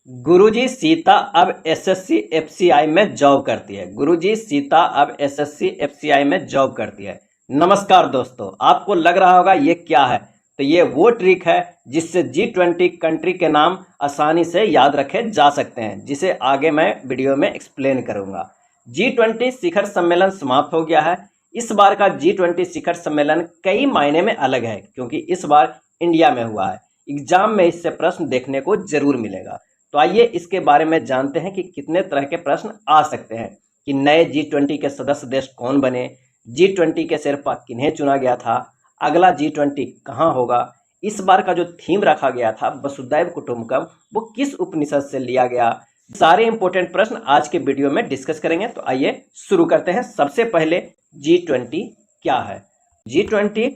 गुरुजी सीता अब SSC FCI में job करती है। गुरुजी सीता अब एसएससी एफसीआई में जॉब करती है। नमस्कार दोस्तों, आपको लग रहा होगा ये क्या है, तो ये वो ट्रिक है जिससे G20 कंट्री के नाम आसानी से याद रखे जा सकते हैं, जिसे आगे मैं वीडियो में एक्सप्लेन करूंगा। G20 शिखर सम्मेलन समाप्त हो गया है। इस बार का G20 शिखर सम्मेलन कई मायने में अलग है, क्योंकि इस बार इंडिया में हुआ है। एग्जाम में इससे प्रश्न देखने को जरूर मिलेगा। तो आइए इसके बारे में जानते हैं कि कितने तरह के प्रश्न आ सकते हैं, कि नए G20 के सदस्य देश कौन बने, G20 के शेरपा किन्हें चुना गया था, अगला G20 कहाँ होगा, इस बार का जो थीम रखा गया था वसुधैव कुटुंबकम, वो किस उपनिषद से लिया गया। सारे इंपॉर्टेंट प्रश्न आज के वीडियो में डिस्कस करेंगे। तो आइए शुरू करते हैं। सबसे पहले G20 क्या है। G20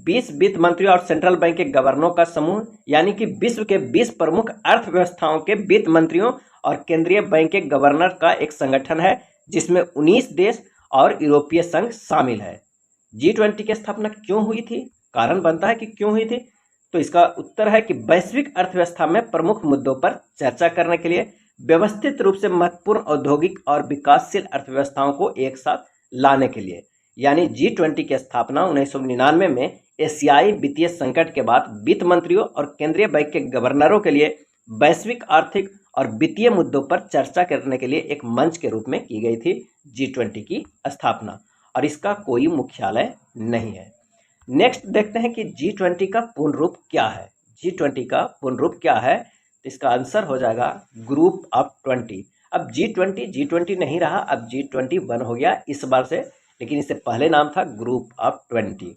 20 वित्त मंत्री और सेंट्रल बैंक के गवर्नरों का समूह, यानी कि विश्व के 20 प्रमुख अर्थव्यवस्थाओं के वित्त मंत्रियों और केंद्रीय बैंक के गवर्नर का एक संगठन है, जिसमें 19 देश और यूरोपीय संघ शामिल है। G20 की स्थापना क्यों हुई थी? कारण बनता है कि क्यों हुई थी, तो इसका उत्तर है कि वैश्विक अर्थव्यवस्था में प्रमुख मुद्दों पर चर्चा करने के लिए, व्यवस्थित रूप से महत्वपूर्ण औद्योगिक और विकासशील अर्थव्यवस्थाओं को एक साथ लाने के लिए। यानी G20 की स्थापना 1999 में एशियाई वित्तीय संकट के बाद वित्त मंत्रियों और केंद्रीय बैंक के गवर्नरों के लिए वैश्विक आर्थिक और वित्तीय मुद्दों पर चर्चा करने के लिए एक मंच के रूप में की गई थी G20 की स्थापना, और इसका कोई मुख्यालय नहीं है। नेक्स्ट देखते हैं कि G20 का पूर्ण रूप क्या है। G20 का पूर्ण रूप क्या है, तो इसका आंसर हो जाएगा ग्रुप ऑफ 20। अब G20 नहीं रहा, अब G21 हो गया इस बार से, लेकिन इससे पहले नाम था ग्रुप ऑफ 20।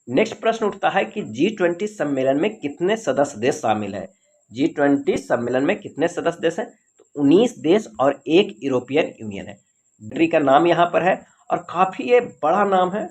नेक्स्ट प्रश्न उठता है कि G20 सम्मेलन में कितने सदस्य देश शामिल है। G20 सम्मेलन में कितने सदस्य देश हैं, तो 19 देश और एक यूरोपियन यूनियन है। कंट्री का नाम यहाँ पर है और काफ़ी ये बड़ा नाम है।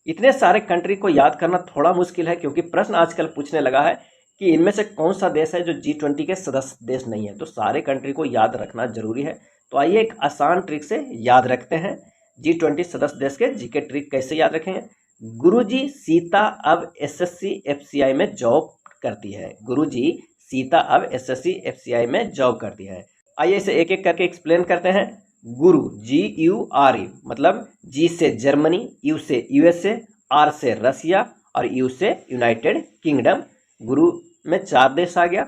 इतने सारे कंट्री को याद करना थोड़ा मुश्किल है, क्योंकि प्रश्न आजकल पूछने लगा है कि इनमें से कौन सा देश है जो G20 के सदस्य देश नहीं है, तो सारे कंट्री को याद रखना जरूरी है। तो आइए एक आसान ट्रिक से याद रखते हैं G20 सदस्य देश के जीके ट्रिक कैसे याद रखेंगे। गुरुजी सीता अब एसएससी एफसीआई में जॉब करती है। गुरुजी सीता अब एसएससी एफसीआई में जॉब करती है। आइए इसे एक एक करके एक्सप्लेन करते हैं। गुरु GURE मतलब G से जर्मनी, U से USA, R से रसिया और U से यूनाइटेड किंगडम। गुरु में 4 देश आ गया,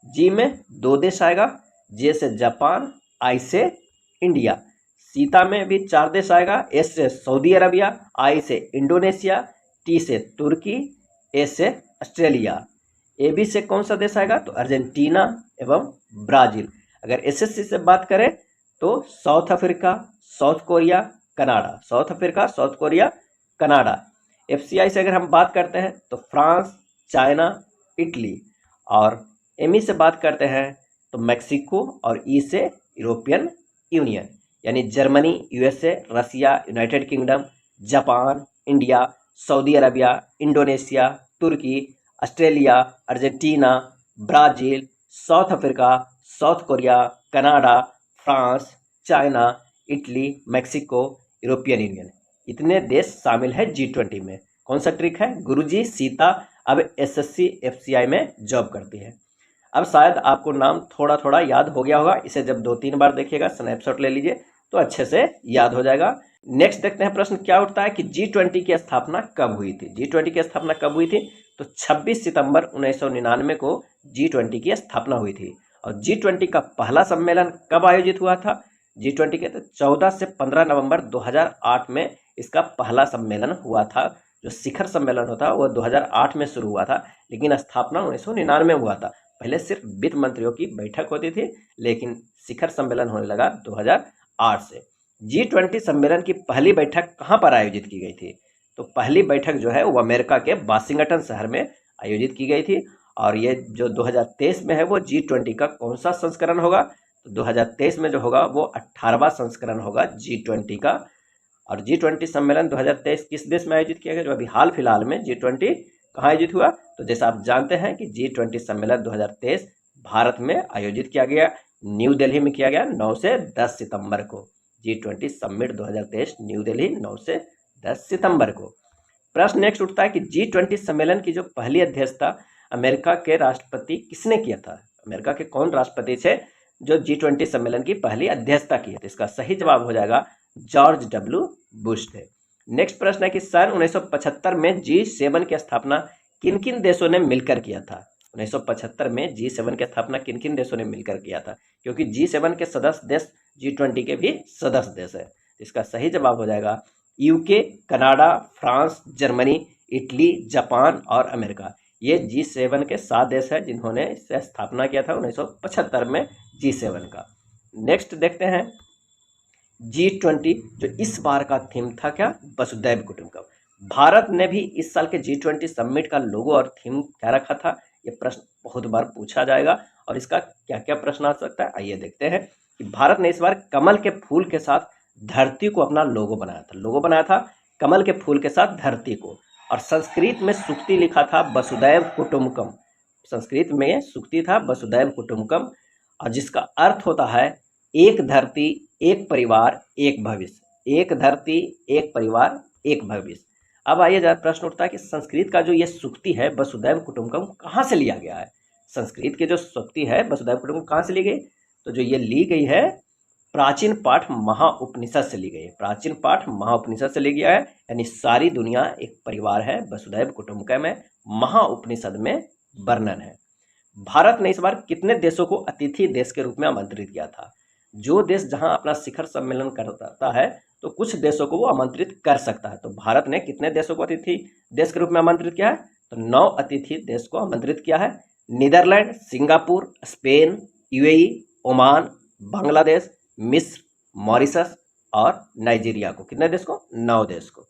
G में 2 देश आएगा, J से जापान, I से इंडिया। सीता में भी 4 देश आएगा, S से सऊदी अरबिया, I से इंडोनेशिया, T से तुर्की, A से ऑस्ट्रेलिया। AB से कौन सा देश आएगा, तो अर्जेंटीना एवं ब्राजील। अगर SSC से बात करें तो south Africa, South Korea, Canada. South Africa, South Korea, Canada. FCI से अगर हम बात करते हैं तो फ्रांस, चाइना, इटली। और ME से बात करते हैं तो मैक्सिको और E से यूरोपियन यूनियन, यानी Germany, USA, Russia, United Kingdom, Japan, India, Saudi Arabia, Indonesia, Turkey, Australia, Argentina, Brazil, South Africa, South Korea, Canada, France, China, Italy, Mexico, European Union. इतने देश शामिल है G20 में। कौन सा ट्रिक है? गुरुजी सीता अब एसएससी एफसीआई में जॉब करती है। अब शायद आपको नाम थोड़ा थोड़ा याद हो गया होगा, इसे जब 2-3 बार देखिएगा, स्नैपशॉट ले लीजिए तो अच्छे से याद हो जाएगा। नेक्स्ट देखते हैं प्रश्न क्या उठता है कि G20 की स्थापना कब हुई थी। G20 की स्थापना कब हुई थी, तो 26 सितंबर 1999 को G20 की स्थापना हुई थी। और G20 का पहला सम्मेलन कब आयोजित हुआ था G20 के, तो 14 से 15 नवंबर 2008 में इसका पहला सम्मेलन हुआ था। जो शिखर सम्मेलन होता वो 2008 में शुरू हुआ था, लेकिन स्थापना 1999 में हुआ था। पहले सिर्फ वित्त मंत्रियों की बैठक होती थी, लेकिन शिखर सम्मेलन होने लगा 2008 से। G20 सम्मेलन की पहली बैठक कहाँ पर आयोजित की गई थी, तो पहली बैठक जो है वो अमेरिका के वाशिंगटन शहर में आयोजित की गई थी। और ये जो 2023 में है वो G20 का कौन सा संस्करण होगा, तो 2023 में जो होगा वो 18वां संस्करण होगा G20 का। और G20 सम्मेलन 2023 किस देश में आयोजित किया गया, जो अभी हाल फिलहाल में G20 कहाँ आयोजित हुआ, तो जैसा आप जानते हैं कि G20 सम्मेलन 2023 भारत में आयोजित किया गया, न्यू दिल्ली में किया गया 9 से 10 सितंबर को। G20 समिट 2023 न्यू दिल्ली 9 से 10 सितंबर को। प्रश्न नेक्स्ट उठता है कि G20 सम्मेलन की जो पहली अध्यक्षता अमेरिका के राष्ट्रपति किसने किया था। अमेरिका के कौन राष्ट्रपति थे, जो G20 सम्मेलन की पहली अध्यक्षता की है? तो इसका सही जवाब हो जाएगा जॉर्ज डब्ल्यू बुश थे। नेक्स्ट प्रश्न है कि सन 1975 में G7 की स्थापना किन किन देशों ने मिलकर किया था? 1975 में G7 की स्थापना किन किन देशों ने मिलकर किया था? क्योंकि G7 के सदस्य देश G20 के भी सदस्य देश है। इसका सही जवाब हो जाएगा UK, Canada, France, Germany, Italy, Japan और अमेरिका। ये G7 के 7 देश हैं जिन्होंने इससे स्थापना किया था 1975 में G7 का। नेक्स्ट देखते हैं G20, जो इस बार का थीम था क्या? वसुधैव कुटुंबकम। भारत ने भी इस साल के G20 समिट का लोगो और थीम क्या रखा था? ये प्रश्न बहुत बार पूछा जाएगा और इसका क्या क्या प्रश्न आ सकता है, आइए देखते हैं कि भारत ने इस बार कमल के फूल के साथ धरती को अपना लोगो बनाया था। लोगो बनाया था कमल के फूल के साथ धरती को, और संस्कृत में सूक्ति लिखा था वसुधैव कुटुंबकम। संस्कृत में सूक्ति था वसुधैव कुटुंबकम, और जिसका अर्थ होता है एक धरती, एक परिवार, एक भविष्य। एक धरती, एक परिवार, एक भविष्य। अब आइए जरा प्रश्न उठता है कि संस्कृत का जो ये सूक्ति है वसुधैव कुटुंबकम कहाँ से लिया गया है? संस्कृत की जो सूक्ति है वसुधैव कुटुंबकम कहाँ से ली गई? तो जो ये ली गई है प्राचीन पाठ महाउपनिषद से ली गई है। प्राचीन पाठ महाउपनिषद से ली गया है, यानी सारी दुनिया एक परिवार है, वसुधैव कुटुंबकम में महाउपनिषद में वर्णन है। भारत ने इस बार कितने देशों को अतिथि देश के रूप में आमंत्रित किया था? जो देश जहां अपना शिखर सम्मेलन करता है तो कुछ देशों को वो आमंत्रित कर सकता है। तो भारत ने कितने देशों को अतिथि देश के रूप में आमंत्रित किया है? तो 9 अतिथि देश को आमंत्रित किया है। Netherlands, Singapore, Spain, UAE, Oman, Bangladesh, मिस्र, मॉरिशस और नाइजीरिया को। कितने देश को? 9 देश को।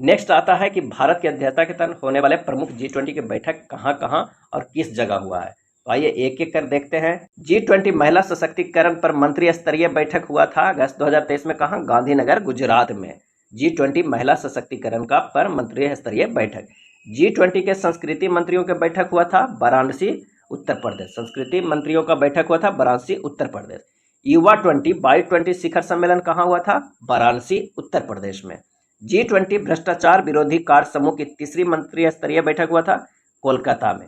नेक्स्ट आता है कि भारत की अध्यक्षता के तहत होने वाले प्रमुख G20 की बैठक कहाँ कहाँ और किस जगह हुआ है? तो आइए एक एक कर देखते हैं। G20 महिला सशक्तिकरण पर मंत्री स्तरीय बैठक हुआ था अगस्त 2023 में। कहाँ? गांधीनगर, गुजरात में। G20 महिला सशक्तिकरण का पर मंत्री स्तरीय बैठक। G20 के संस्कृति मंत्रियों की बैठक हुआ था वाराणसी, उत्तर प्रदेश। संस्कृति मंत्रियों का बैठक हुआ था वाराणसी, उत्तर प्रदेश। युवा 20 22 शिखर सम्मेलन कहाँ हुआ था? वाराणसी, उत्तर प्रदेश में। G20 भ्रष्टाचार विरोधी कार्य समूह की तीसरी मंत्री स्तरीय बैठक हुआ था कोलकाता में।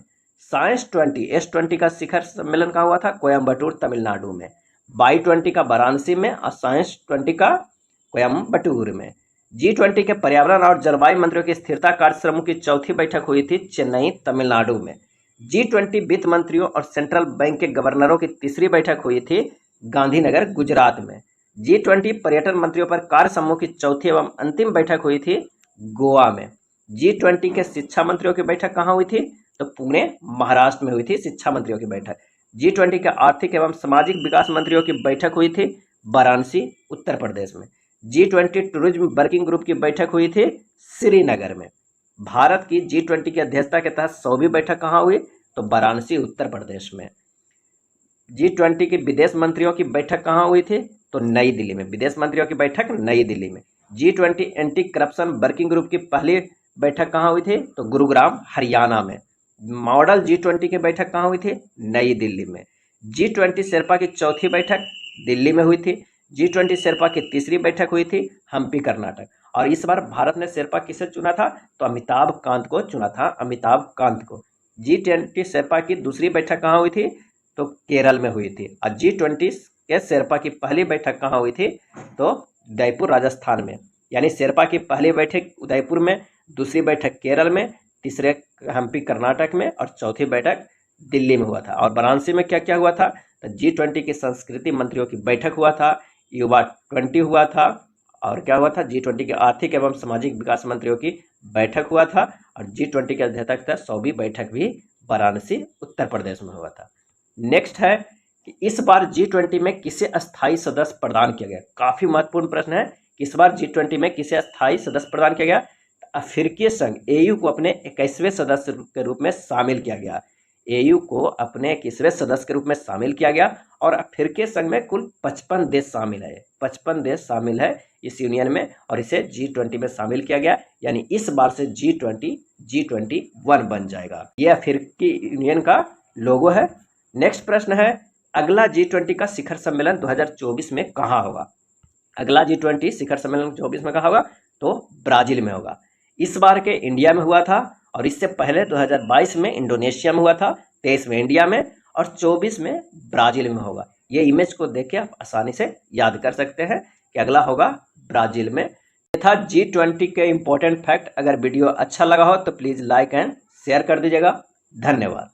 साइंस 20 S20 का शिखर सम्मेलन कहाँ हुआ था? कोयम्बटूर, तमिलनाडु में। Y20 का वाराणसी में और साइंस 20 का कोयम्बटूर में। G20 के पर्यावरण और जलवायु मंत्रियों की स्थिरता कार्य समूह की चौथी बैठक हुई थी चेन्नई, तमिलनाडु में। G20 वित्त मंत्रियों और सेंट्रल बैंक के गवर्नरों की तीसरी बैठक हुई थी गांधीनगर, गुजरात में। G20 पर्यटन मंत्रियों पर कार्य समूह की चौथी एवं अंतिम बैठक हुई थी गोवा में। G20 के शिक्षा मंत्रियों की बैठक कहाँ हुई थी? तो पुणे, महाराष्ट्र में हुई थी शिक्षा मंत्रियों की बैठक। G20 के आर्थिक एवं सामाजिक विकास मंत्रियों की बैठक हुई थी वाराणसी, उत्तर प्रदेश में। G20 टूरिज्म वर्किंग ग्रुप की बैठक हुई थी श्रीनगर में। भारत की G20 की अध्यक्षता के तहत 100वीं बैठक कहाँ हुई? तो वाराणसी, उत्तर प्रदेश में। G20 की विदेश मंत्रियों की बैठक कहाँ हुई थी? तो नई दिल्ली में। विदेश मंत्रियों की बैठक नई दिल्ली में। G20 anti corruption working group की पहली बैठक कहाँ हुई थी? तो गुरुग्राम, हरियाणा में। मॉडल G20 की बैठक कहाँ हुई थी? नई दिल्ली में। G20 शेरपा की चौथी बैठक दिल्ली में हुई थी। G20 शेरपा की तीसरी बैठक हुई थी हम्पी, कर्नाटक। और इस बार भारत ने शेरपा किसे चुना था? तो अमिताभ कांत को चुना था, अमिताभ कांत को। G20 शेरपा की दूसरी बैठक कहाँ हुई थी? तो केरल में हुई थी। और G20 के शेरपा की पहली बैठक कहाँ हुई थी? तो उदयपुर, राजस्थान में। यानी शेरपा की पहली बैठक उदयपुर में, दूसरी बैठक केरल में, तीसरे हम्पी, कर्नाटक में, और चौथी बैठक दिल्ली में हुआ था। और वाराणसी में क्या क्या हुआ था? तो G20 की संस्कृति मंत्रियों की बैठक हुआ था, युवा 20 हुआ था, और क्या हुआ था? G20 के आर्थिक एवं सामाजिक विकास मंत्रियों की बैठक हुआ था, और G20 के अध्यक्षता के तहत 100वीं बैठक भी वाराणसी, उत्तर प्रदेश में हुआ था। नेक्स्ट है कि इस बार G20 में किसे अस्थायी सदस्य प्रदान किया गया? काफी महत्वपूर्ण प्रश्न है कि इस बार G20 में किसे अस्थायी सदस्य प्रदान किया गया? अफ्रीकी संघ AU को अपने 21वें सदस्य के रूप में शामिल किया गया। AU को अपने 21वें सदस्य के रूप में शामिल किया गया, और अफ्रीकी संघ में कुल 55 देश शामिल है। 55 देश शामिल है इस यूनियन में, और इसे G20 में शामिल किया गया। यानी इस बार से G21 बन जाएगा। यह अफ्रीकी यूनियन का लोगो है। नेक्स्ट प्रश्न है, अगला G20 का शिखर सम्मेलन 2024 में कहाँ होगा? अगला G20 शिखर सम्मेलन 2024 में कहाँ होगा? तो ब्राजील में होगा। इस बार के इंडिया में हुआ था, और इससे पहले 2022 में इंडोनेशिया में हुआ था, 23 में इंडिया में, और 24 में ब्राजील में होगा। ये इमेज को देख के आप आसानी से याद कर सकते हैं कि अगला होगा ब्राजील में। ये था G20 के इंपॉर्टेंट फैक्ट। अगर वीडियो अच्छा लगा हो तो प्लीज़ लाइक एंड शेयर कर दीजिएगा। धन्यवाद।